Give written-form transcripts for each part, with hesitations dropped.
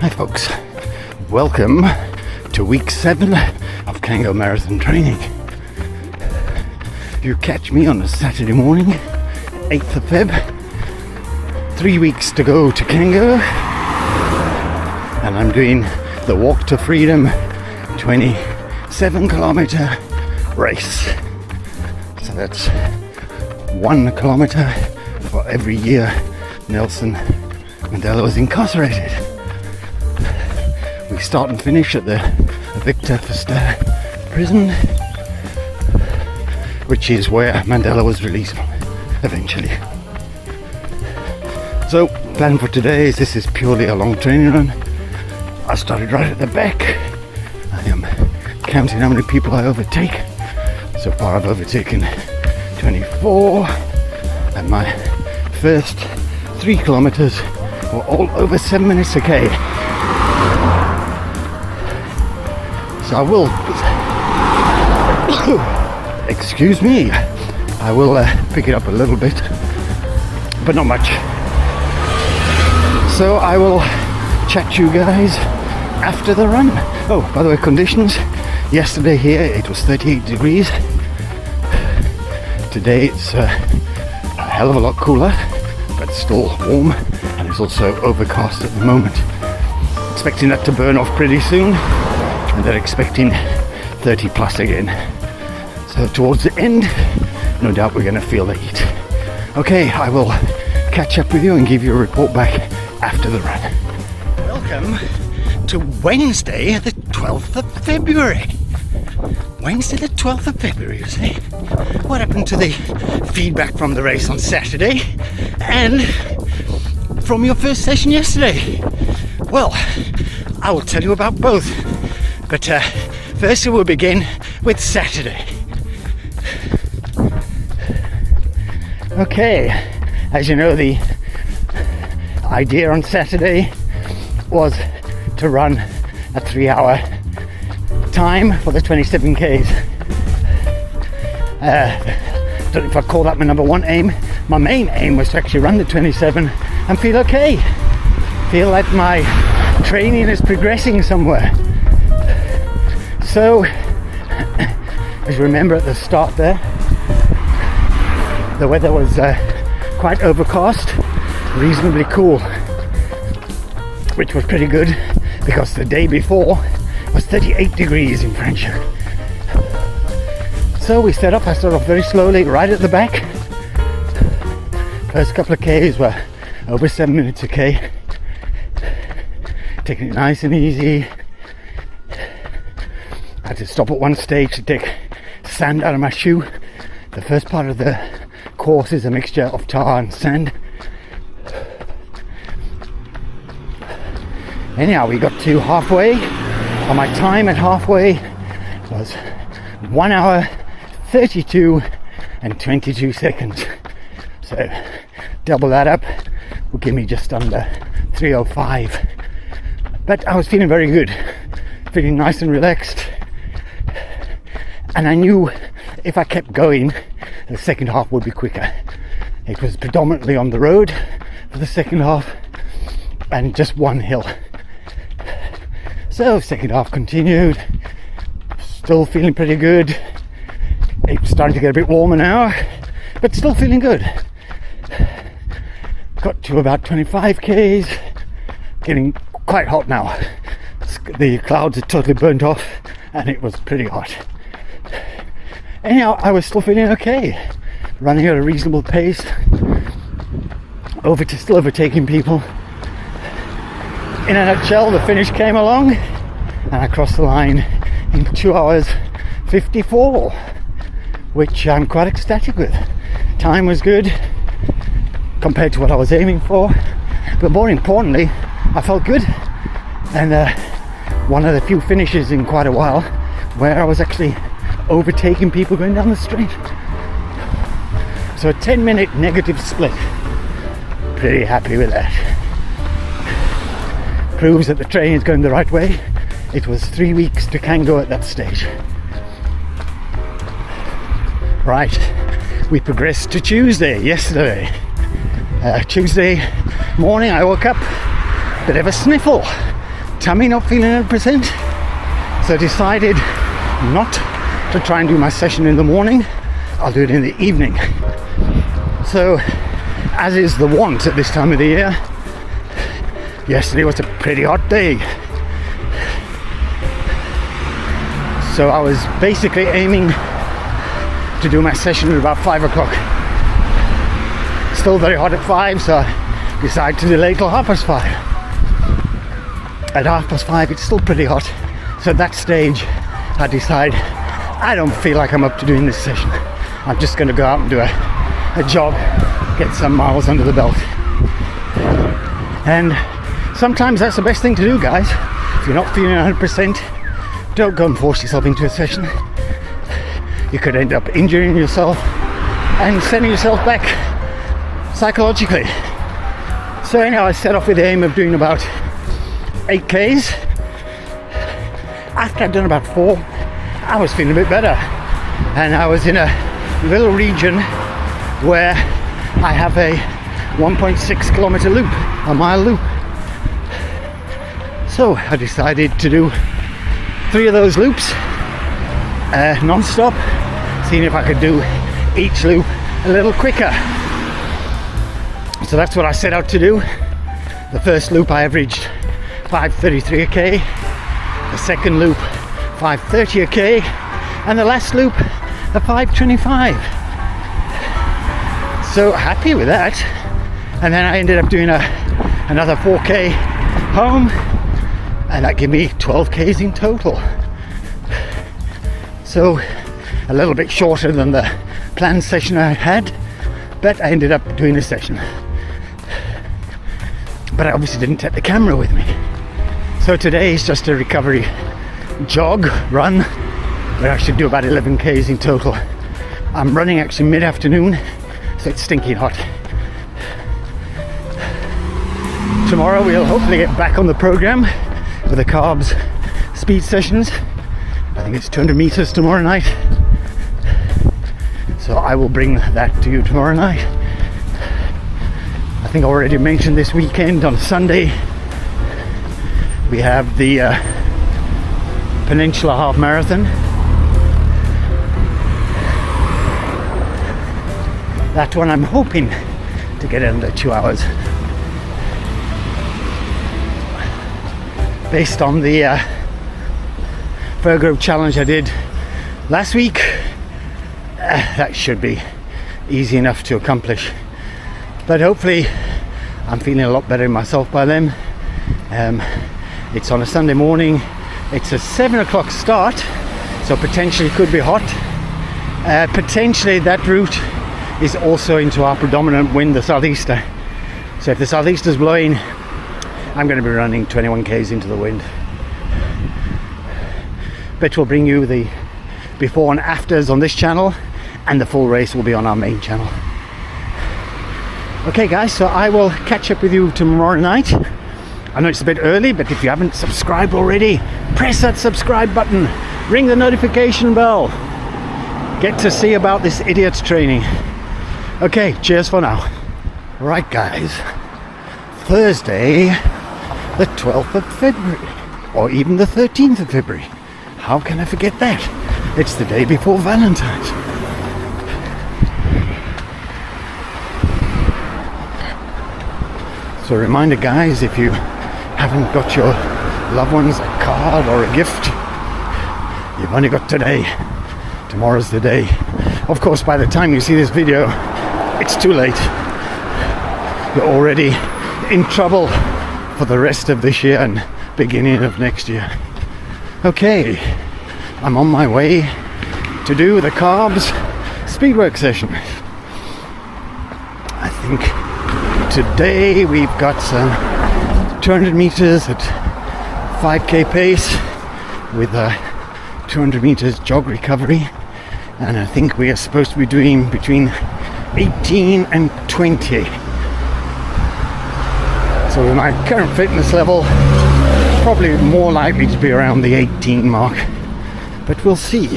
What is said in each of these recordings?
Hi folks, welcome to week 7 of Cango marathon training. You catch me on a Saturday morning, 8th of Feb, 3 weeks to go to Cango, and I'm doing the Walk to Freedom 27-kilometer race. So that's 1 kilometer for every year Nelson Mandela was incarcerated. We start and finish at the Victor Verster prison, which is where Mandela was released from eventually. So, plan for today is this is purely a long training run. I started right at the back. I am counting how many people I overtake. So far I've overtaken 24, and my first 3 kilometers were all over 7 minutes a k. So I will, excuse me, I will pick it up a little bit, but not much. So I will chat to you guys after the run. Oh, by the way, conditions. Yesterday here it was 38 degrees. Today it's a hell of a lot cooler, but still warm, and it's also overcast at the moment. Expecting that to burn off pretty soon, and they're expecting 30 plus again. So towards the end, no doubt we're going to feel the heat. Okay, I will catch up with you and give you a report back after the run. Welcome to Wednesday, the 12th of February. Wednesday the 12th of February, you see. What happened to the feedback from the race on Saturday and from your first session yesterday? Well, I will tell you about both. But first we'll begin with Saturday. Okay, as you know, the idea on Saturday was to run a 3-hour time for the 27 Ks. Don't know if I call that my number one aim. My main aim was to actually run the 27 and feel okay. Feel like my training is progressing somewhere. So, as you remember at the start there, the weather was quite overcast, reasonably cool, which was pretty good because the day before was 38 degrees in Frankfurt. So we set off. I started off very slowly right at the back. First couple of Ks were over 7 minutes a K. Taking it nice and easy. I had to stop at one stage to take sand out of my shoe. The first part of the course is a mixture of tar and sand. Anyhow, we got to halfway, and my time at halfway was 1 hour 32 and 22 seconds. So double that up will give me just under 3:05. But I was feeling very good, feeling nice and relaxed. And I knew if I kept going, the second half would be quicker. It was predominantly on the road for the second half and just one hill. So second half continued, still feeling pretty good. It's starting to get a bit warmer now, but still feeling good. Got to about 25 Ks, getting quite hot now. The clouds had totally burnt off and it was pretty hot. Anyhow, I was still feeling okay, running at a reasonable pace, still overtaking people. In a nutshell, the finish came along and I crossed the line in 2 hours 54, which I'm quite ecstatic with. Time was good compared to what I was aiming for, but more importantly, I felt good. And one of the few finishes in quite a while where I was actually overtaking people going down the street. So a 10-minute negative split. Pretty happy with that. Proves that the train is going the right way. It was 3 weeks to Cango at that stage. Right, we progressed to Tuesday, yesterday. Tuesday morning I woke up, bit of a sniffle. tummy not feeling 100%, so I decided not to try and do my session in the morning. I'll do it in the evening. So, as is the wont at this time of the year, yesterday was a pretty hot day. So I was basically aiming to do my session at about 5 o'clock. Still very hot at 5, so I decided to delay till 5:30. At 5:30 it's still pretty hot. So at that stage I decide I don't feel like I'm up to doing this session. I'm just going to go out and do a jog, get some miles under the belt. And sometimes that's the best thing to do, guys. If you're not feeling 100%, don't go and force yourself into a session. You could end up injuring yourself and sending yourself back psychologically. So anyhow, I set off with the aim of doing about 8Ks. After I'd done about 4, I was feeling a bit better. And I was in a little region where I have a 1.6 kilometer loop, a mile loop. So I decided to do 3 of those loops non-stop, seeing if I could do each loop a little quicker. So that's what I set out to do. The first loop I averaged 5:33 a k, the second loop 5:30 a k, and the last loop a 5:25. So happy with that. And then I ended up doing another 4K home, and that gave me 12Ks in total. So a little bit shorter than the planned session I had, but I ended up doing a session. But I obviously didn't take the camera with me. So today is just a recovery jog, run, but I should do about 11Ks in total. I'm running actually mid-afternoon, so it's stinking hot. Tomorrow we'll hopefully get back on the program with the carbs speed sessions. I think it's 200 meters tomorrow night. So I will bring that to you tomorrow night. I think I already mentioned this weekend on Sunday we have the Peninsula Half Marathon. That one I'm hoping to get under 2 hours. Based on the Fairgrove challenge I did last week, that should be easy enough to accomplish. But hopefully I'm feeling a lot better in myself by then. It's on a Sunday morning. It's a 7 o'clock start, so potentially it could be hot. Potentially that route is also into our predominant wind, the southeaster. So if the southeaster's blowing, I'm going to be running 21Ks into the wind. But we'll bring you the before and afters on this channel, and the full race will be on our main channel. Okay guys, so I will catch up with you tomorrow night. I know it's a bit early, but if you haven't subscribed already, press that subscribe button, ring the notification bell, get to see about this idiot's training. Okay, cheers for now. Right guys, Thursday the 12th of February, or even the 13th of February. How can I forget that? It's the day before Valentine's. So a reminder guys, if you haven't got your loved ones a card or a gift, you've only got today. Tomorrow's the day. Of course, by the time you see this video, it's too late. You're already in trouble for the rest of this year and beginning of next year. Okay, I'm on my way to do the carbs speedwork session. I think today we've got some 200 meters at 5k pace with a 200 meters jog recovery, and I think we are supposed to be doing between 18 and 20. So with my current fitness level, probably more likely to be around the 18 mark, but we'll see.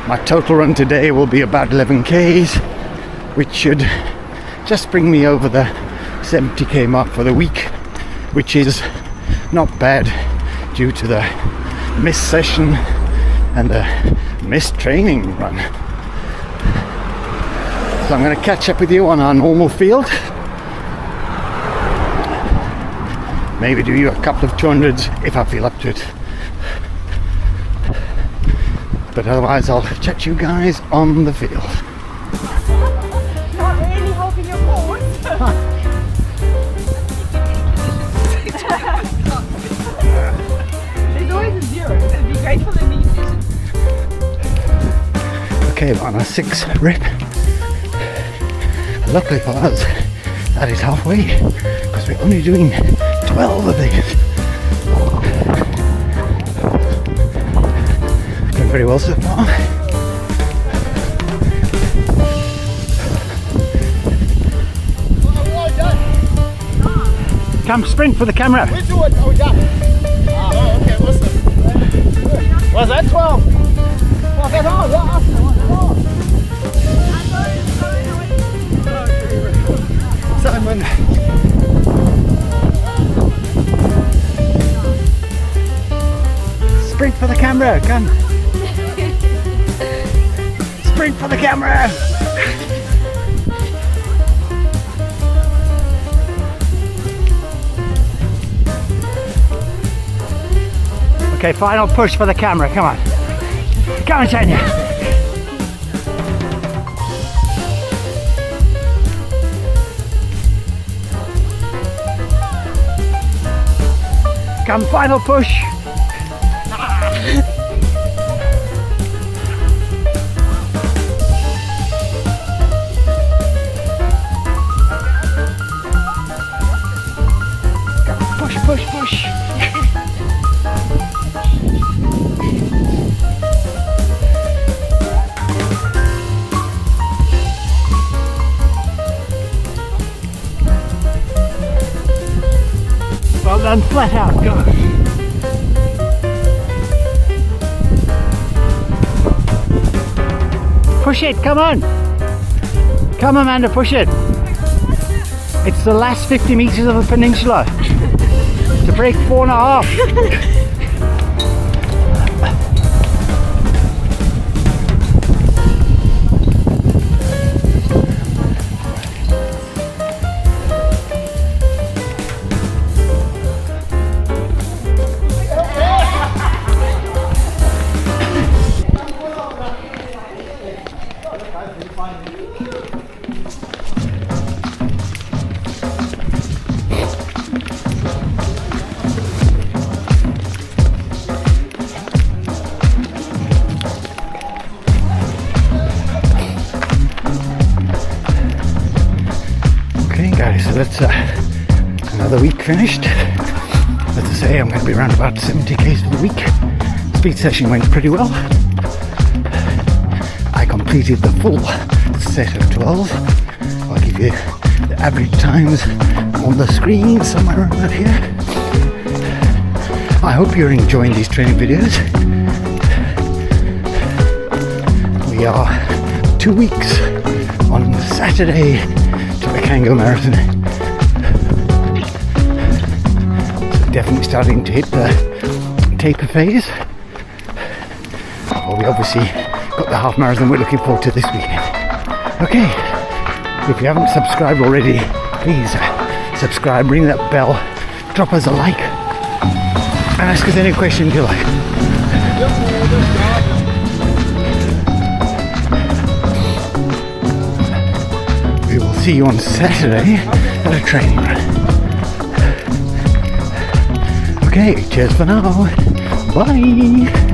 My total run today will be about 11Ks, which should just bring me over the 70k mark for the week, which is not bad due to the missed session and the missed training run. So I'm going to catch up with you on our normal field. Maybe do you a couple of 200s if I feel up to it. But otherwise I'll chat to you guys on the field. Not really helping your cause. There's always a zero. It'd be great for the meat. Okay, we're on a 6 rep. Luckily for us, that is halfway, because we're only doing 12 of these. Going very well so far. Come sprint for the camera. Which one are we done? Oh, okay, awesome. Was that 12? Was that all? Simon. Sprint for the camera, come. Sprint for the camera. Okay, final push for the camera, come on. Come on, Tanya. Come, final push. Come, push, push, push. Well done, flat out, go. Push it, come on. Come Amanda, push it. It's the last 50 meters of the peninsula. To break 4.5. Okay guys, so that's another week finished. As I say, I'm going to be around about 70k's for the week. Speed session went pretty well. I completed the full set of 12. I'll give you the average times on the screen somewhere around here. I hope you're enjoying these training videos. We are 2 weeks on Saturday to the Cango Marathon. So definitely starting to hit the taper phase. Well, we obviously got the half marathon we're looking forward to this weekend. Okay, if you haven't subscribed already, please subscribe, ring that bell, drop us a like, and ask us any questions you like. We will see you on Saturday at a training run. Okay, cheers for now. Bye.